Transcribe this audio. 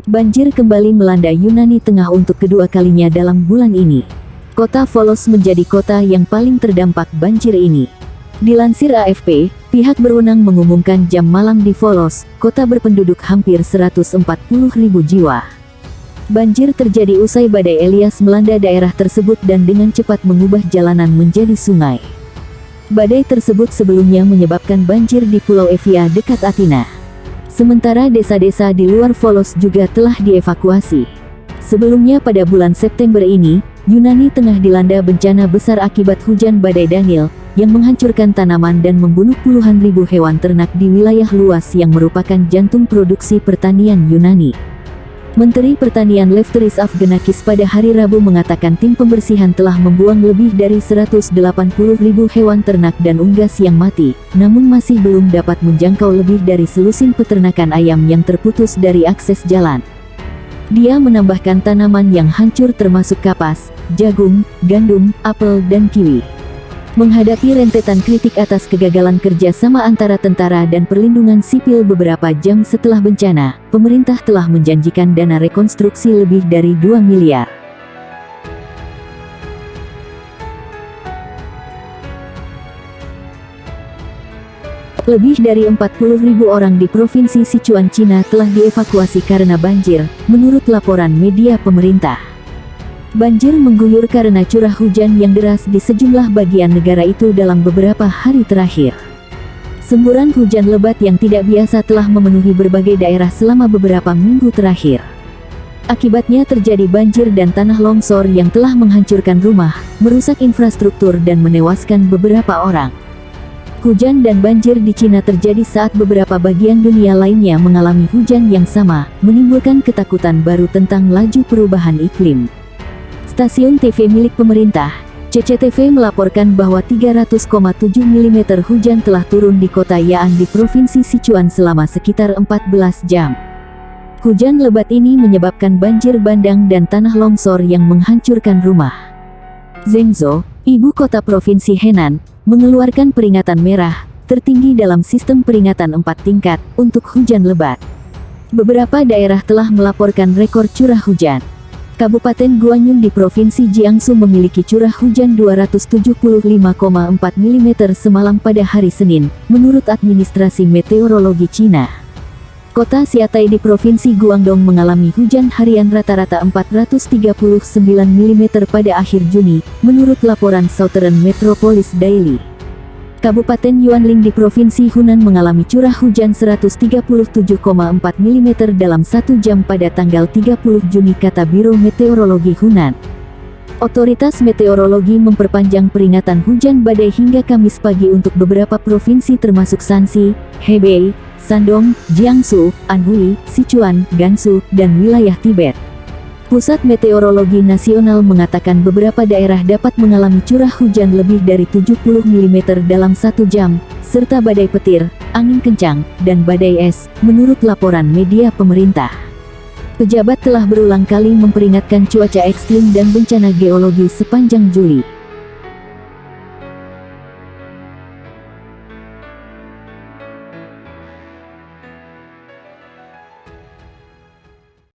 Banjir kembali melanda Yunani Tengah untuk kedua kalinya dalam bulan ini. Kota Volos menjadi kota yang paling terdampak banjir ini. Dilansir AFP, pihak berwenang mengumumkan jam malam di Volos, kota berpenduduk hampir 140.000 jiwa. Banjir terjadi usai badai Elias melanda daerah tersebut dan dengan cepat mengubah jalanan menjadi sungai. Badai tersebut sebelumnya menyebabkan banjir di Pulau Evia dekat Athena. Sementara desa-desa di luar Volos juga telah dievakuasi. Sebelumnya pada bulan September ini, Yunani Tengah dilanda bencana besar akibat hujan badai Daniel, yang menghancurkan tanaman dan membunuh puluhan ribu hewan ternak di wilayah luas yang merupakan jantung produksi pertanian Yunani. Menteri Pertanian Lefteris Afganakis pada hari Rabu mengatakan tim pembersihan telah membuang lebih dari 180.000 hewan ternak dan unggas yang mati, namun masih belum dapat menjangkau lebih dari selusin peternakan ayam yang terputus dari akses jalan. Dia menambahkan tanaman yang hancur termasuk kapas, jagung, gandum, apel, dan kiwi. Menghadapi rentetan kritik atas kegagalan kerjasama antara tentara dan perlindungan sipil beberapa jam setelah bencana, pemerintah telah menjanjikan dana rekonstruksi lebih dari 2 miliar. Lebih dari 40.000 orang di Provinsi Sichuan, Cina telah dievakuasi karena banjir, menurut laporan media pemerintah. Banjir mengguyur karena curah hujan yang deras di sejumlah bagian negara itu dalam beberapa hari terakhir. Semburan hujan lebat yang tidak biasa telah memenuhi berbagai daerah selama beberapa minggu terakhir. Akibatnya terjadi banjir dan tanah longsor yang telah menghancurkan rumah, merusak infrastruktur dan menewaskan beberapa orang. Hujan dan banjir di Cina terjadi saat beberapa bagian dunia lainnya mengalami hujan yang sama, menimbulkan ketakutan baru tentang laju perubahan iklim. Stasiun TV milik pemerintah, CCTV melaporkan bahwa 300,7 mm hujan telah turun di kota Ya'an di Provinsi Sichuan selama sekitar 14 jam. Hujan lebat ini menyebabkan banjir bandang dan tanah longsor yang menghancurkan rumah. Zhengzhou, ibu kota Provinsi Henan, mengeluarkan peringatan merah, tertinggi dalam sistem peringatan 4 tingkat, untuk hujan lebat. Beberapa daerah telah melaporkan rekor curah hujan. Kabupaten Guanyun di Provinsi Jiangsu memiliki curah hujan 275,4 mm semalam pada hari Senin, menurut administrasi meteorologi Cina. Kota Xiatai di Provinsi Guangdong mengalami hujan harian rata-rata 439 mm pada akhir Juni, menurut laporan Southern Metropolis Daily. Kabupaten Yuanling di Provinsi Hunan mengalami curah hujan 137,4 mm dalam 1 jam pada tanggal 30 Juni, kata Biro Meteorologi Hunan. Otoritas meteorologi memperpanjang peringatan hujan badai hingga Kamis pagi untuk beberapa provinsi termasuk Shanxi, Hebei, Shandong, Jiangsu, Anhui, Sichuan, Gansu, dan wilayah Tibet. Pusat Meteorologi Nasional mengatakan beberapa daerah dapat mengalami curah hujan lebih dari 70 mm dalam 1 jam, serta badai petir, angin kencang, dan badai es, menurut laporan media pemerintah. Pejabat telah berulang kali memperingatkan cuaca ekstrim dan bencana geologi sepanjang Juli.